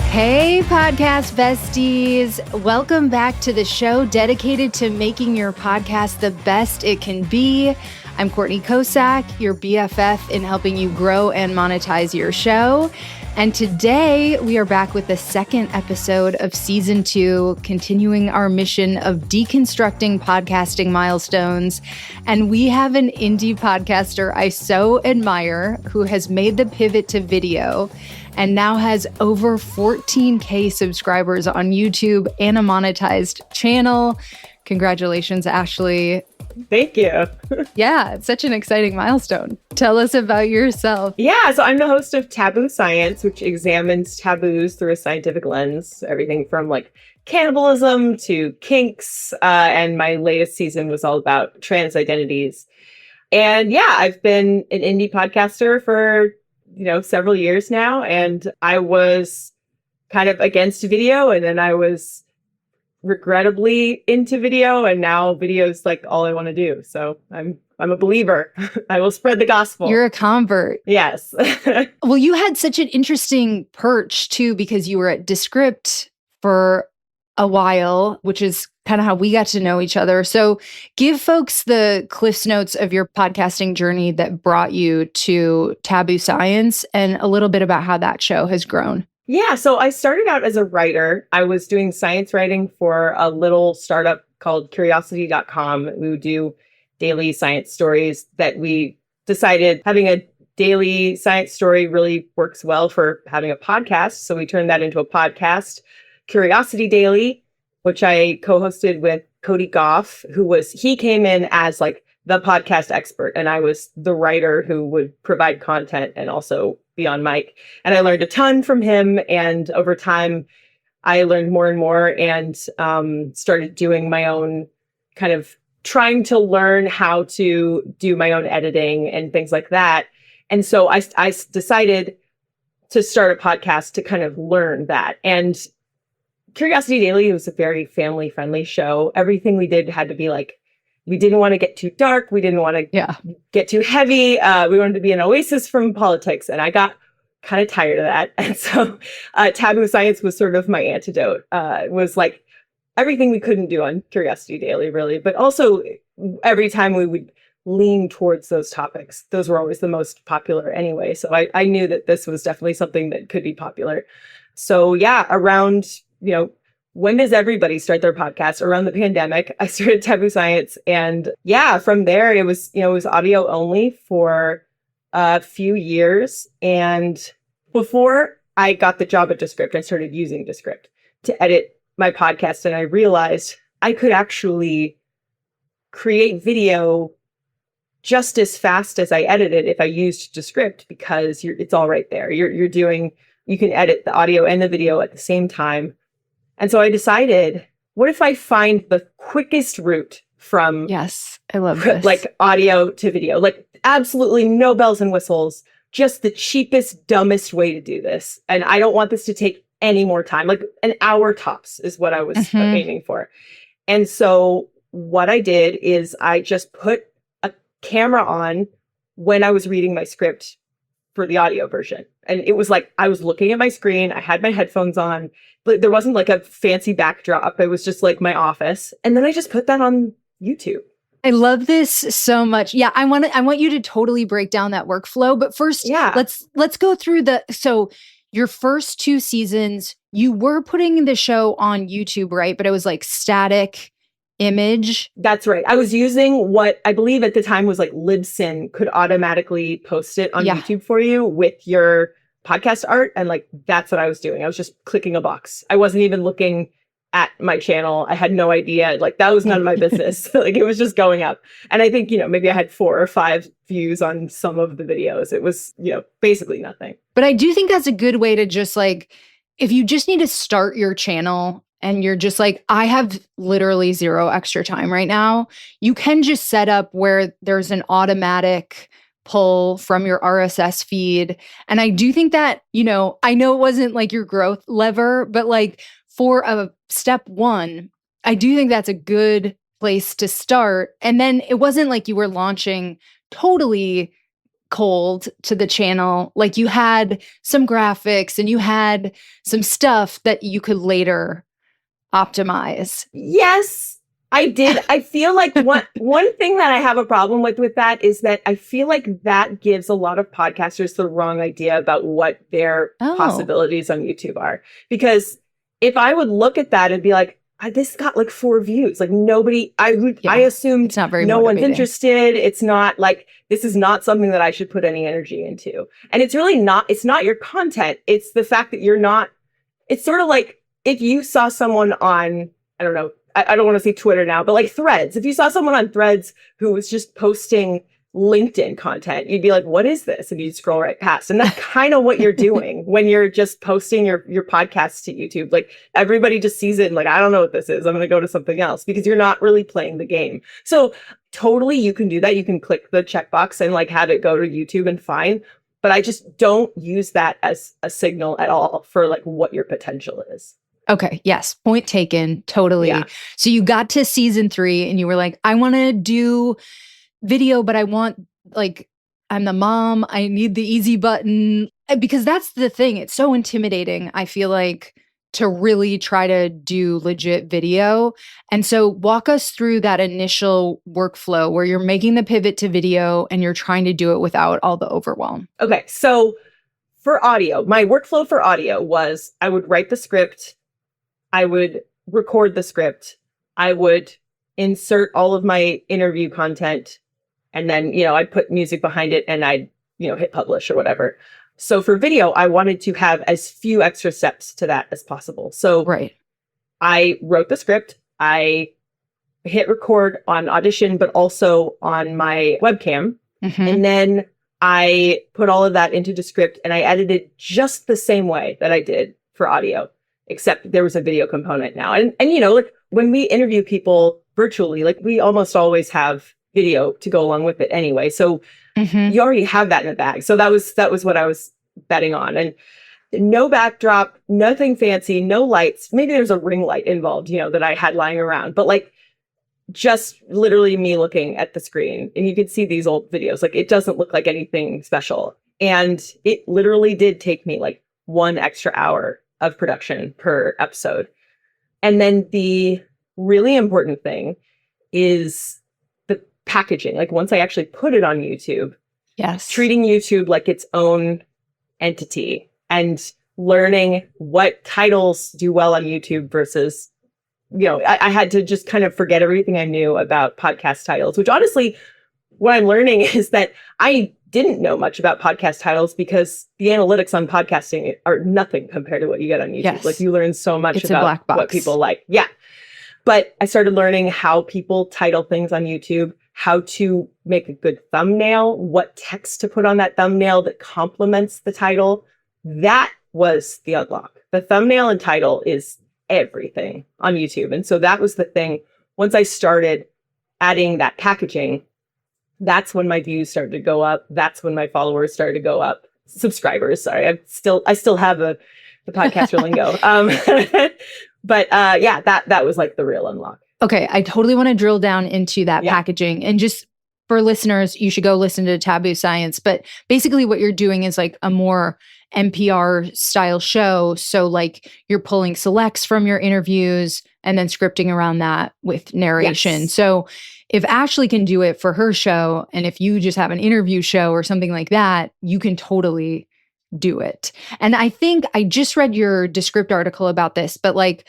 Hey, podcast besties. Welcome back to the show dedicated to making your podcast the best it can be. I'm Courtney Kosak, your BFF in helping you grow and monetize your show. And today we are back with the second episode of season 2, continuing our mission of deconstructing podcasting milestones. And we have an indie podcaster I so admire who has made the pivot to video and now has over 14K subscribers on YouTube and a monetized channel. Congratulations, Ashley. Thank you. Yeah, it's such an exciting milestone. Tell us about yourself. Yeah, so I'm the host of Taboo Science, which examines taboos through a scientific lens, everything from like cannibalism to kinks. And my latest season was all about trans identities. And yeah, I've been an indie podcaster for several years now, and I was kind of against video, and then I was regrettably into video, and now video is like all I want to do. So I'm a believer. I will spread the gospel. You're a convert. Yes. Well, you had such an interesting perch too, because you were at Descript for a while, which is kind of how we got to know each other. So give folks the Cliff's Notes of your podcasting journey that brought you to Taboo Science and a little bit about how that show has grown. Yeah, so I started out as a writer. I was doing science writing for a little startup called curiosity.com. We would do daily science stories that we decided having a daily science story really works well for having a podcast. So we turned that into a podcast, Curiosity Daily, which I co-hosted with Cody Goff, he came in as like the podcast expert, and I was the writer who would provide content and also be on mic. And I learned a ton from him. And over time, I learned more and more and started doing my own kind of trying to learn how to do my own editing and things like that. And so I decided to start a podcast to kind of learn that. And Curiosity Daily was a very family-friendly show. Everything we did had to be like, we didn't want to get too dark. We didn't want to get too heavy. We wanted to be an oasis from politics. And I got kind of tired of that. And so Taboo Science was sort of my antidote. It was like everything we couldn't do on Curiosity Daily, really. But also every time we would lean towards those topics, those were always the most popular anyway. So I knew that this was definitely something that could be popular. So yeah, around when does everybody start their podcast? Around the pandemic, I started Taboo Science. And yeah, from there, it was audio only for a few years. And before I got the job at Descript, I started using Descript to edit my podcast. And I realized I could actually create video just as fast as I edited if I used Descript, because it's all right there. You can edit the audio and the video at the same time. And so I decided, what if I find the quickest route from Yes, I love this. Like audio to video, like absolutely no bells and whistles, just the cheapest, dumbest way to do this. And I don't want this to take any more time, like an hour tops is what I was aiming for. And so what I did is I just put a camera on when I was reading my script for the audio version. And it was like, I was looking at my screen, I had my headphones on, but there wasn't like a fancy backdrop. It was just like my office. And then I just put that on YouTube. I love this so much. Yeah, I want you to totally break down that workflow. But first, let's go through so your first 2 seasons, you were putting the show on YouTube, right? But it was like static image. That's right. I was using what I believe at the time was like Libsyn could automatically post it on YouTube for you with your podcast art. And like, that's what I was doing. I was just clicking a box. I wasn't even looking at my channel. I had no idea. Like, that was none of my business. Like, it was just going up. And I think, maybe I had 4 or 5 views on some of the videos. It was, basically nothing. But I do think that's a good way to just like, if you just need to start your channel and you're just like, I have literally 0 extra time right now, you can just set up where there's an automatic pull from your RSS feed. And I do think that, I know it wasn't like your growth lever, but like for a step 1, I do think that's a good place to start. And then it wasn't like you were launching totally cold to the channel. Like you had some graphics and you had some stuff that you could later optimize. Yes, I did. I feel like one thing that I have a problem with that is that I feel like that gives a lot of podcasters the wrong idea about what their possibilities on YouTube are. Because if I would look at that and be like, this got like 4 views, like nobody, I assumed it's not very no motivating. one's interested. It's not like, this is not something that I should put any energy into. And it's really not, it's not your content. It's the fact that you're not, it's sort of like if you saw someone on, I don't know, I don't want to say Twitter now, but like Threads. If you saw someone on Threads who was just posting LinkedIn content, you'd be like, what is this? And you'd scroll right past. And that's kind of what you're doing when you're just posting your podcasts to YouTube. Like everybody just sees it and like, I don't know what this is. I'm going to go to something else because you're not really playing the game. So totally you can do that. You can click the checkbox and like have it go to YouTube and fine. But I just don't use that as a signal at all for like what your potential is. Okay. Yes. Point taken. Totally. Yeah. So you got to season 3 and you were like, I want to do video, but I want like, I'm the mom. I need the easy button because that's the thing. It's so intimidating. I feel like to really try to do legit video. And so walk us through that initial workflow where you're making the pivot to video and you're trying to do it without all the overwhelm. Okay. So for audio, my workflow for audio was I would write the script. I would record the script. I would insert all of my interview content. And then, I'd put music behind it and I'd, hit publish or whatever. So for video, I wanted to have as few extra steps to that as possible. So I wrote the script. I hit record on Audition, but also on my webcam. Mm-hmm. And then I put all of that into the script and I edited just the same way that I did for audio. Except there was a video component now. And like when we interview people virtually, like we almost always have video to go along with it anyway. So you already have that in the bag. So that was what I was betting on. And no backdrop, nothing fancy, no lights. Maybe there's a ring light involved, that I had lying around. But like just literally me looking at the screen. And you could see these old videos. Like it doesn't look like anything special. And it literally did take me like 1 extra hour of production per episode. And then the really important thing is the packaging. Like once I actually put it on YouTube, treating YouTube like its own entity and learning what titles do well on YouTube versus, I had to just kind of forget everything I knew about podcast titles, which honestly, what I'm learning is that I didn't know much about podcast titles because the analytics on podcasting are nothing compared to what you get on YouTube. Yes. Like you learn so much about what people like. Yeah. But I started learning how people title things on YouTube, how to make a good thumbnail, what text to put on that thumbnail that complements the title. That was the unlock. The thumbnail and title is everything on YouTube. And so that was the thing. Once I started adding that packaging, that's when my views started to go up. That's when my followers started to go up. Subscribers, sorry. I still have the podcaster lingo. But that was like the real unlock. Okay. I totally want to drill down into that packaging. And just for listeners, you should go listen to Taboo Science. But basically what you're doing is like a more NPR style show. So like you're pulling selects from your interviews and then scripting around that with narration. Yes. So if Ashley can do it for her show, and if you just have an interview show or something like that, you can totally do it. And I think I just read your Descript article about this, but like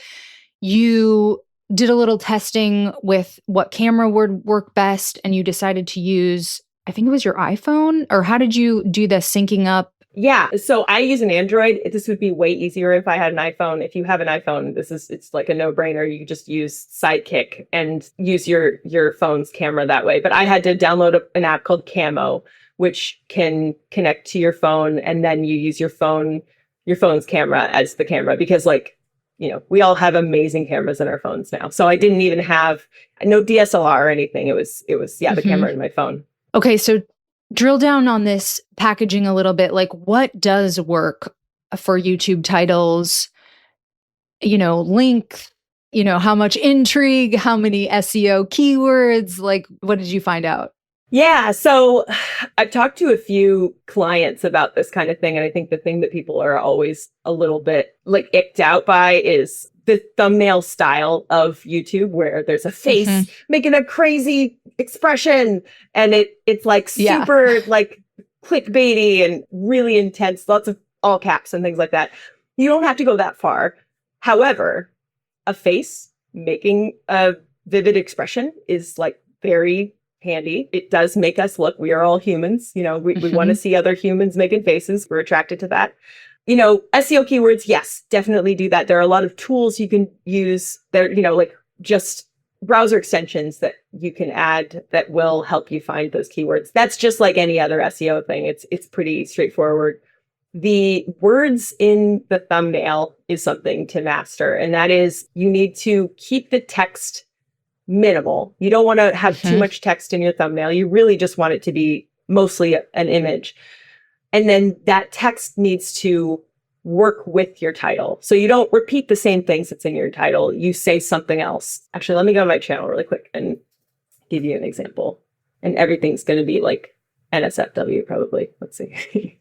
you did a little testing with what camera would work best, and you decided to use, I think it was your iPhone, or how did you do the syncing up? Yeah. So I use an Android. This would be way easier if I had an iPhone. If you have an iPhone, it's like a no-brainer. You just use Sidekick and use your phone's camera that way. But I had to download an app called Camo, which can connect to your phone, and then you use your phone's camera as the camera because we all have amazing cameras in our phones now. So I didn't even have no DSLR or anything. It was the camera in my phone. Okay. So drill down on this packaging a little bit. Like what does work for YouTube titles, length, how much intrigue, how many SEO keywords, like what did you find out? Yeah. So I've talked to a few clients about this kind of thing. And I think the thing that people are always a little bit like icked out by is the thumbnail style of YouTube where there's a face Mhm. making a crazy expression and it's like Yeah. super like clickbaity and really intense, lots of all caps and things like that. You don't have to go that far. However, a face making a vivid expression is like very handy. It does make us look, we are all humans. We want to Mhm. see other humans making faces. We're attracted to that. SEO keywords, yes, definitely do that. There are a lot of tools you can use there, like just browser extensions that you can add that will help you find those keywords. That's just like any other SEO thing. It's pretty straightforward. The words in the thumbnail is something to master, and that is you need to keep the text minimal. You don't want to have too Mhm. much text in your thumbnail. You really just want it to be mostly an image. And then that text needs to work with your title. So you don't repeat the same things that's in your title. You say something else. Actually, let me go to my channel really quick and give you an example. And everything's going to be like NSFW probably. Let's see.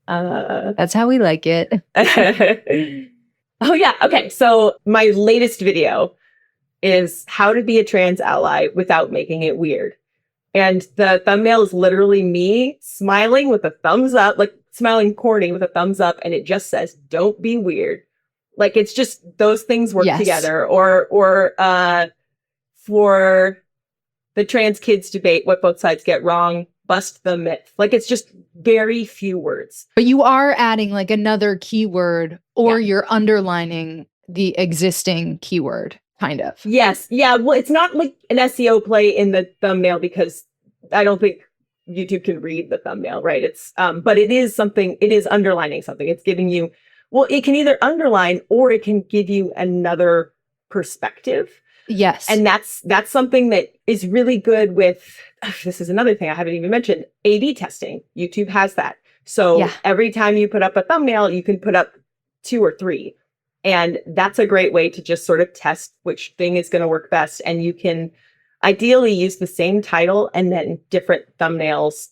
uh, That's how we like it. oh, yeah. Okay. So my latest video is how to be a trans ally without making it weird. And the thumbnail is literally me smiling with a thumbs up, like smiling corny with a thumbs up. And it just says, don't be weird. Like it's just those things work Yes. together. Or for the trans kids debate, what both sides get wrong, bust the myth. Like it's just very few words. But you are adding like another keyword Yeah. or you're underlining the existing keyword, kind of. Yes. Yeah. Well, it's not like an SEO play in the thumbnail because I don't think YouTube can read the thumbnail, right? But it is something, it is underlining something. It's giving you, well, it can either underline or it can give you another perspective. Yes. And that's something that is really good with, this is another thing I haven't even mentioned, A/B testing. YouTube has that. So Yeah. every time you put up a thumbnail, you can put up 2 or 3. And that's a great way to just sort of test which thing is going to work best. And you can ideally use the same title and then different thumbnails.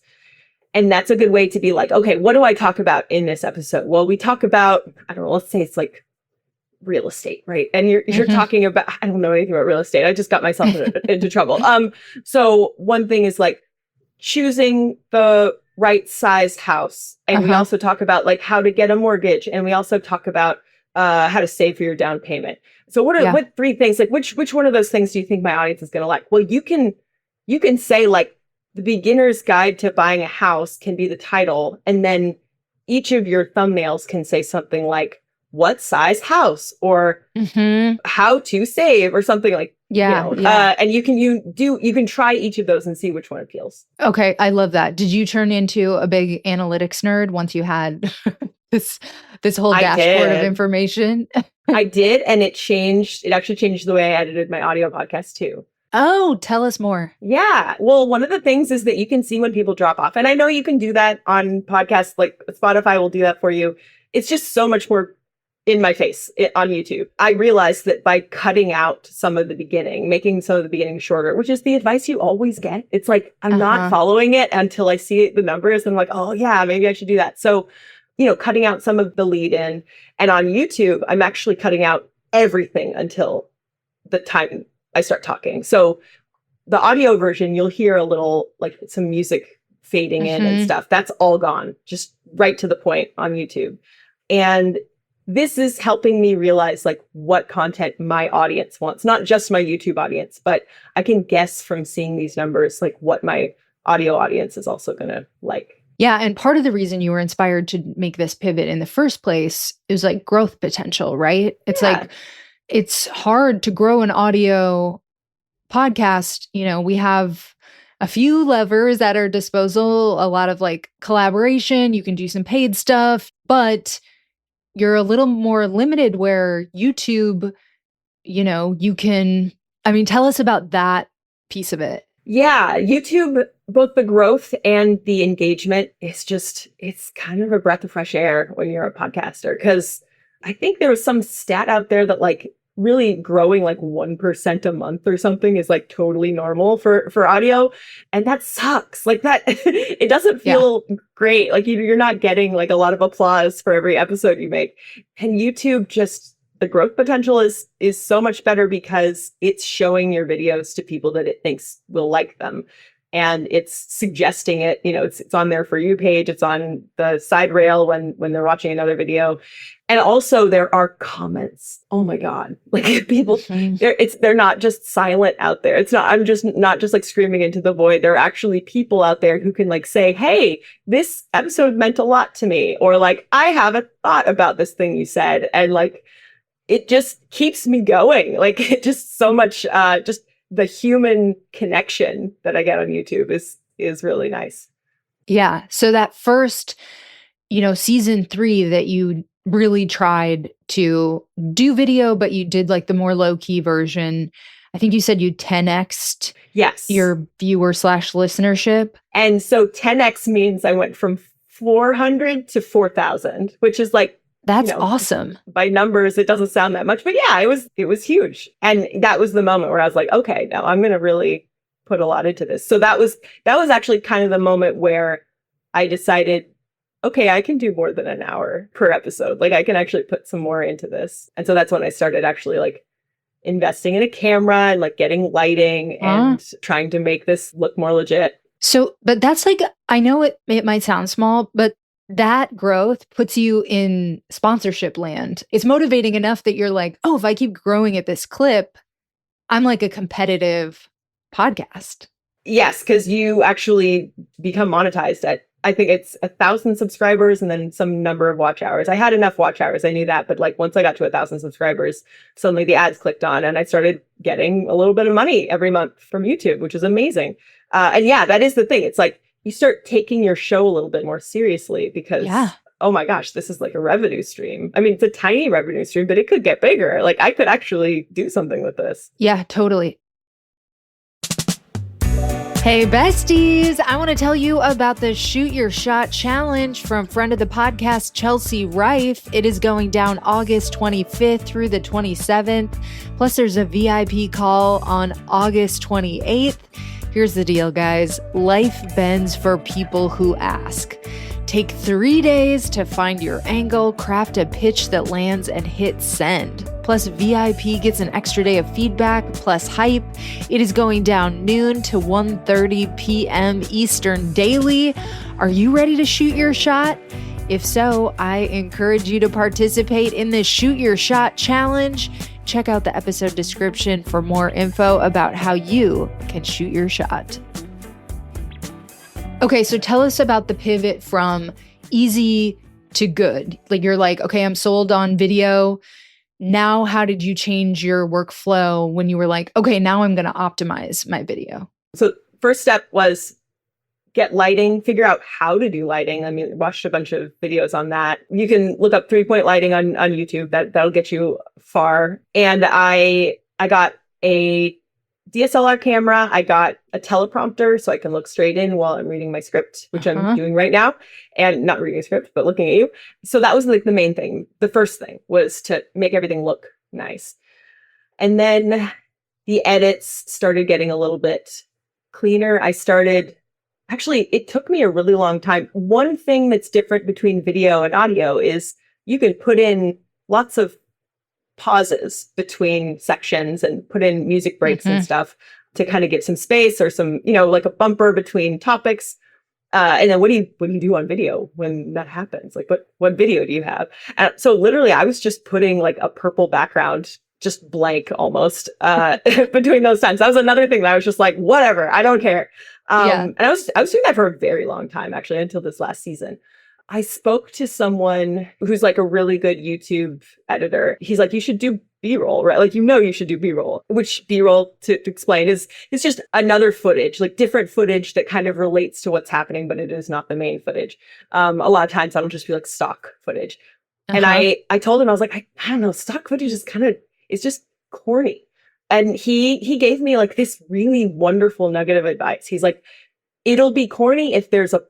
And that's a good way to be like, okay, what do I talk about in this episode? Well, we talk about, I don't know, let's say it's like real estate, right? And you're Mhm. talking about, I don't know anything about real estate. I just got myself into trouble. So one thing is like choosing the right sized house. And we Uh-huh. also talk about like how to get a mortgage. And we also talk about how to save for your down payment. So Yeah. what 3 things, like which one of those things do you think my audience is going to like? Well, you can say like the beginner's guide to buying a house can be the title. And then each of your thumbnails can say something like what size house or Mhm. how to save or something like, Yeah. Yeah. and you can try each of those and see which one appeals. Okay. I love that. Did you turn into a big analytics nerd once you had this this whole I dashboard of did. information? I did, and it actually changed the way I edited my audio podcast too. Oh, tell us more. Yeah. Well, one of the things is that you can see when people drop off. And I know you can do that on podcasts, like Spotify will do that for you. It's just so much more in my face on YouTube. I realized that by cutting out some of the beginning, making some of the beginning shorter, which is the advice you always get. It's like, I'm not Uh-huh. following it until I see the numbers. And I'm like, oh, yeah, maybe I should do that. So, cutting out some of the lead in. And on YouTube, I'm actually cutting out everything until the time I start talking. So the audio version, you'll hear a little like some music fading in and Mhm. stuff. That's all gone, just right to the point on YouTube. And this is helping me realize like what content my audience wants, not just my YouTube audience, but I can guess from seeing these numbers like what my audio audience is also going to like. Yeah, and part of the reason you were inspired to make this pivot in the first place is like growth potential, right? It's Yeah. like it's hard to grow an audio podcast. We have a few levers at our disposal, a lot of like collaboration, you can do some paid stuff, but you're a little more limited where YouTube, you can tell us about that piece of it. Yeah, YouTube, both the growth and the engagement it's kind of a breath of fresh air when you're a podcaster. Cause I think there was some stat out there that like really growing like 1% a month or something is like totally normal for audio. And that sucks. Like that, it doesn't feel great. Like you're not getting like a lot of applause for every episode you make. And YouTube just, the growth potential is so much better because it's showing your videos to people that it thinks will like them. And it's suggesting it, you know, it's on their For You page, it's on the side rail when they're watching another video. And also there are comments. Oh my God. Like people, they're not just silent out there. It's not, I'm just not just like screaming into the void. There are actually people out there who can like say, hey, this episode meant a lot to me. Or like, I have a thought about this thing you said. And like, it just keeps me going. Like it just so much, just the human connection that I get on YouTube is really nice. Yeah. So that first, season 3 that you really tried to do video, but you did like the more low key version. I think you said you 10x'd your viewer / listenership. And so 10x means I went from 400 to 4,000, which is like, that's awesome. By numbers, it doesn't sound that much, but yeah, it was huge. And that was the moment where I was like, okay, now I'm going to really put a lot into this. So that was actually kind of the moment where I decided, okay, I can do more than an hour per episode. Like I can actually put some more into this. And so that's when I started actually like investing in a camera and like getting lighting and trying to make this look more legit. So, but that's like, I know it might sound small, but that growth puts you in sponsorship land. It's motivating enough that you're like, oh, if I keep growing at this clip, I'm like a competitive podcast. Yes, because you actually become monetized at, I think it's 1,000 subscribers and then some number of watch hours. I had enough watch hours. I knew that. But like once I got to 1,000 subscribers, suddenly the ads clicked on and I started getting a little bit of money every month from YouTube, which is amazing. And yeah, that is the thing. It's like, you start taking your show a little bit more seriously because, oh my gosh, this is like a revenue stream. I mean, it's a tiny revenue stream, but it could get bigger. Like I could actually do something with this. Yeah, totally. Hey besties, I want to tell you about the Shoot Your Shot Challenge from friend of the podcast, Chelsea Rife. It is going down August 25th through the 27th. Plus there's a VIP call on August 28th. Here's the deal, guys. Life bends for people who ask. Take 3 days to find your angle, craft a pitch that lands, and hit send. Plus, VIP gets an extra day of feedback, plus hype. It is going down noon to 1:30 p.m. Eastern daily. Are you ready to shoot your shot? If so, I encourage you to participate in the Shoot Your Shot Challenge. Check out the episode description for more info about how you can shoot your shot. Okay, so tell us about the pivot from easy to good. Like you're like, okay, I'm sold on video. Now, how did you change your workflow when you were like, okay, now I'm going to optimize my video? So first step was get lighting, figure out how to do lighting. I mean, watched a bunch of videos on that. You can look up 3-point lighting on YouTube. That'll get you far. And I got a DSLR camera. I got a teleprompter so I can look straight in while I'm reading my script, which I'm doing right now. And not reading a script, but looking at you. So that was like the main thing. The first thing was to make everything look nice. And then the edits started getting a little bit cleaner. Actually, it took me a really long time. One thing that's different between video and audio is you can put in lots of pauses between sections and put in music breaks and stuff to kind of give some space or some, like a bumper between topics. And then what do you do on video when that happens? Like what video do you have? And so literally I was just putting like a purple background, just blank almost, between those times. That was another thing that I was just like, whatever, I don't care. And I was doing that for a very long time, actually, until this last season. I spoke to someone who's like a really good YouTube editor. He's like, you should do B-roll, right? Like, you should do B-roll, which B-roll, to explain, is just another footage, like different footage that kind of relates to what's happening, but it is not the main footage. A lot of times that'll just be like stock footage. And I told him, I was like, I don't know, stock footage is it's just corny. And he gave me like this really wonderful nugget of advice. He's like, it'll be corny if there's a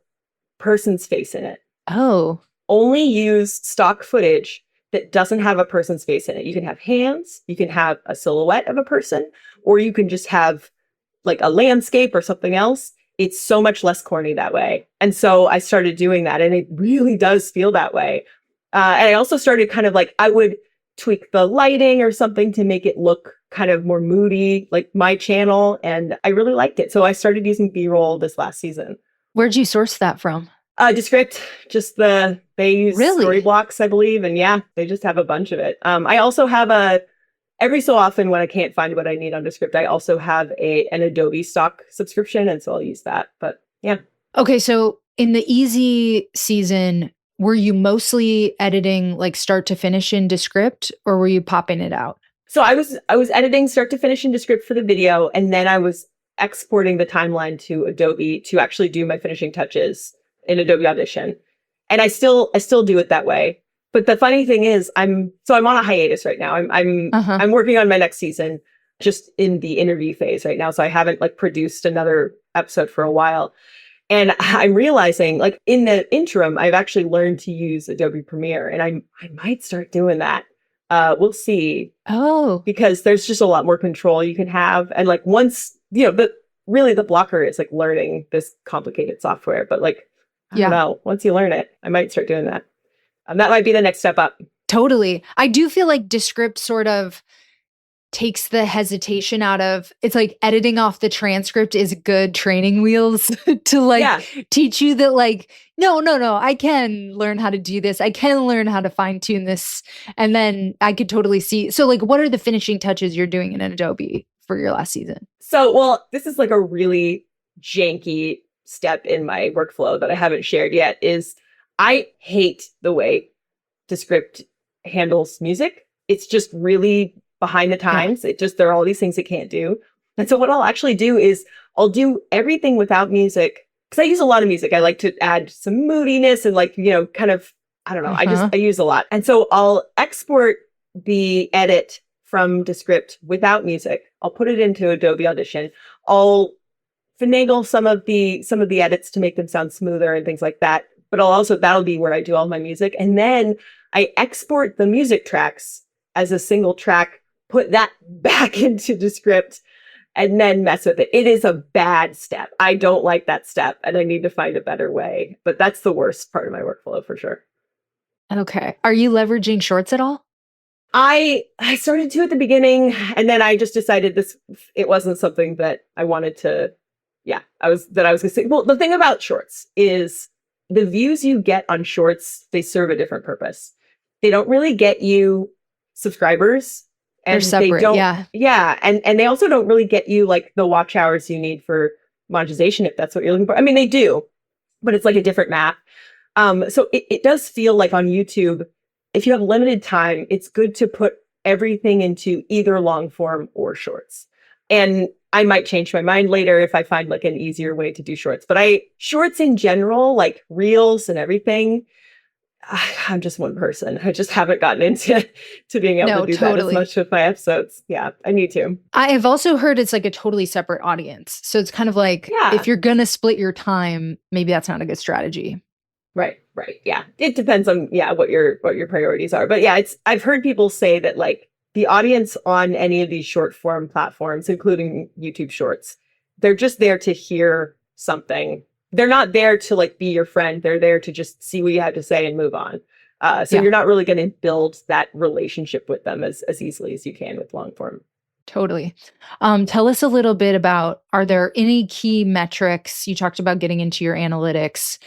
person's face in it. Oh. Only use stock footage that doesn't have a person's face in it. You can have hands, you can have a silhouette of a person, or you can just have like a landscape or something else. It's so much less corny that way. And so I started doing that, and it really does feel that way. And I also started kind of like, I would tweak the lighting or something to make it look kind of more moody, like my channel. And I really liked it. So I started using B-roll this last season. Where'd you source that from? Descript, they use story blocks, I believe. And yeah, they just have a bunch of it. I also have every so often when I can't find what I need on Descript, I also have an Adobe stock subscription. And so I'll use that. But yeah. Okay. So in the easy season, were you mostly editing like start to finish in Descript, or were you popping it out? So I was editing start to finish in Descript for the video, and then I was exporting the timeline to Adobe to actually do my finishing touches in Adobe Audition. And I still do it that way. But the funny thing is I'm on a hiatus right now. I'm working on my next season, just in the interview phase right now. So I haven't like produced another episode for a while. And I'm realizing, like, in the interim, I've actually learned to use Adobe Premiere, and I might start doing that. We'll see. Oh, because there's just a lot more control you can have. And like once, the blocker is like learning this complicated software. But like, I don't know, once you learn it, I might start doing that. That might be the next step up. Totally. I do feel like Descript sort of takes the hesitation out of, it's like editing off the transcript is good training wheels to teach you that like, no, I can learn how to do this. I can learn how to fine tune this. And then I could totally see. So like, what are the finishing touches you're doing in Adobe for your last season? So, well, this is like a really janky step in my workflow that I haven't shared yet is I hate the way Descript handles music. It's just really behind the times. There are all these things it can't do. And so what I'll actually do is I'll do everything without music, because I use a lot of music. I like to add some moodiness and like, kind of, I don't know. I use a lot. And so I'll export the edit from Descript without music. I'll put it into Adobe Audition. I'll finagle some of the edits to make them sound smoother and things like that. But that'll be where I do all my music. And then I export the music tracks as a single track, put that back into Descript, and then mess with it. It is a bad step. I don't like that step, and I need to find a better way. But that's the worst part of my workflow for sure. Okay. Are you leveraging shorts at all? I started to at the beginning, and then I just decided it wasn't something that I wanted to, I was going to say. Well, the thing about shorts is the views you get on shorts, they serve a different purpose. They don't really get you subscribers. And they're separate, and they also don't really get you like the watch hours you need for monetization, if that's what you're looking for. I mean, they do, but it's like a different math. So it does feel like on YouTube, if you have limited time, it's good to put everything into either long form or shorts. And I might change my mind later if I find like an easier way to do shorts. But shorts in general, like reels and everything, I'm just one person. I just haven't gotten into being able to do that as much with my episodes. Yeah, I need to. I have also heard it's like a totally separate audience. So it's kind of like, if you're going to split your time, maybe that's not a good strategy. Right. Yeah. It depends on, what your priorities are. But I've heard people say that like the audience on any of these short form platforms, including YouTube Shorts, they're just there to hear something. They're not there to like be your friend. They're there to just see what you have to say and move on. So you're not really going to build that relationship with them as easily as you can with long form. Totally. Tell us a little bit about, are there any key metrics? You talked about getting into your analytics.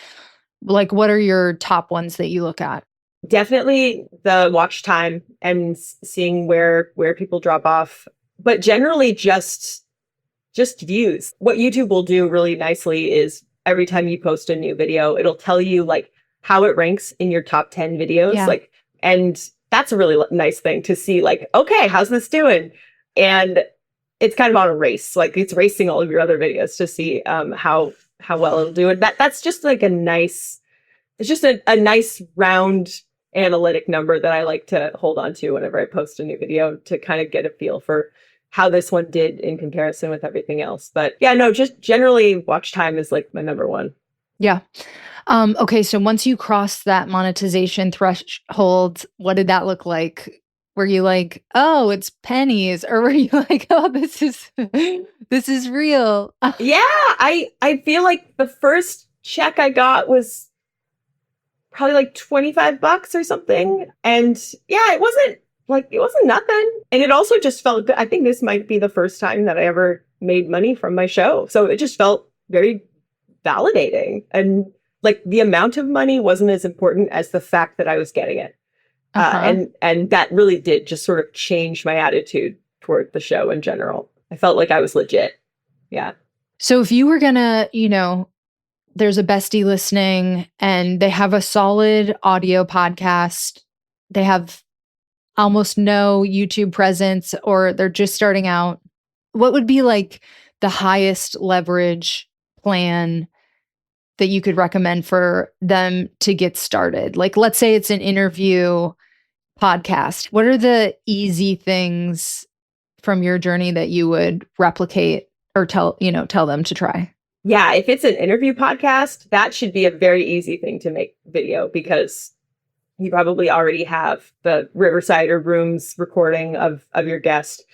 Like, what are your top ones that you look at? Definitely the watch time and seeing where people drop off, but generally just views. What YouTube will do really nicely is every time you post a new video, it'll tell you like how it ranks in your top 10 videos. Like, and that's a really nice thing to see, like, okay, how's this doing? And it's kind of on a race, like it's racing all of your other videos to see how well it'll do. And that's just like it's just a nice round analytic number that I like to hold on to whenever I post a new video to kind of get a feel for how this one did in comparison with everything else. But just generally watch time is like my number one. Yeah. Okay. So once you crossed that monetization threshold, what did that look like? Were you like, oh, it's pennies? Or were you like, oh, this is real? Yeah, I feel like the first check I got was probably like $25 or something. And yeah, it wasn't nothing. And it also just felt good. I think this might be the first time that I ever made money from my show. So it just felt very validating. And like the amount of money wasn't as important as the fact that I was getting it. And that really did just sort of change my attitude toward the show in general. I felt like I was legit. Yeah. So if you were gonna, there's a bestie listening and they have a solid audio podcast, they have almost no YouTube presence, or they're just starting out, what would be like the highest leverage plan that you could recommend for them to get started? Like, let's say it's an interview podcast. What are the easy things from your journey that you would replicate or tell them to try? Yeah, if it's an interview podcast, that should be a very easy thing to make video, because you probably already have the Riverside or Rooms recording of your guest.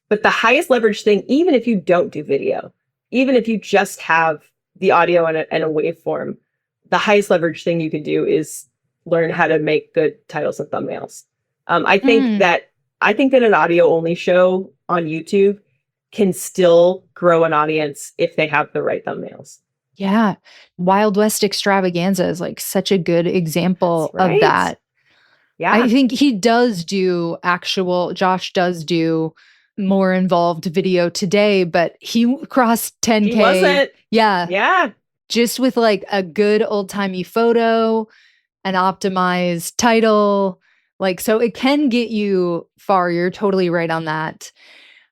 But the highest leverage thing, even if you don't do video, even if you just have the audio and a waveform, the highest leverage thing you can do is learn how to make good titles and thumbnails. I think that an audio only show on YouTube can still grow an audience if they have the right thumbnails. Yeah. Wild West Extravaganza is like such a good example of that. Yeah. I think Josh does do more involved video today, but he crossed 10K. He wasn't. Yeah. Yeah. Just with like a good old-timey photo, an optimized title. Like, so it can get you far. You're totally right on that.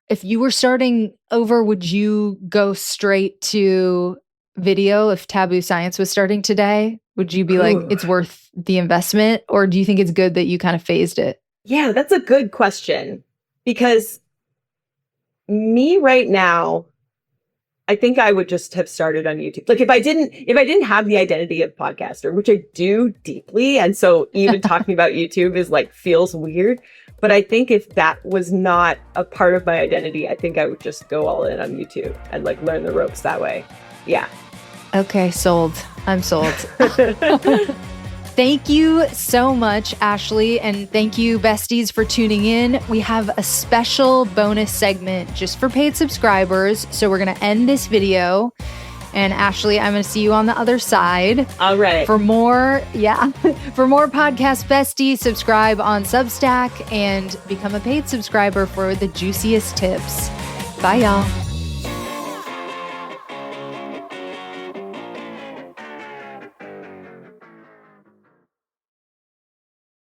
If you were starting over, would you go straight to video if Taboo Science was starting today? Would you be like, it's worth the investment? Or do you think it's good that you kind of phased it? Yeah, that's a good question. Because me right now, I think I would just have started on YouTube. Like if I didn't have the identity of podcaster, which I do deeply. And so even talking about YouTube is like, feels weird. But I think if that was not a part of my identity, I think I would just go all in on YouTube and like learn the ropes that way. Yeah. Okay, sold. I'm sold. Thank you so much, Ashley. And thank you, besties, for tuning in. We have a special bonus segment just for paid subscribers. So we're going to end this video. And Ashley, I'm going to see you on the other side. All right. For more podcast besties, subscribe on Substack and become a paid subscriber for the juiciest tips. Bye, y'all.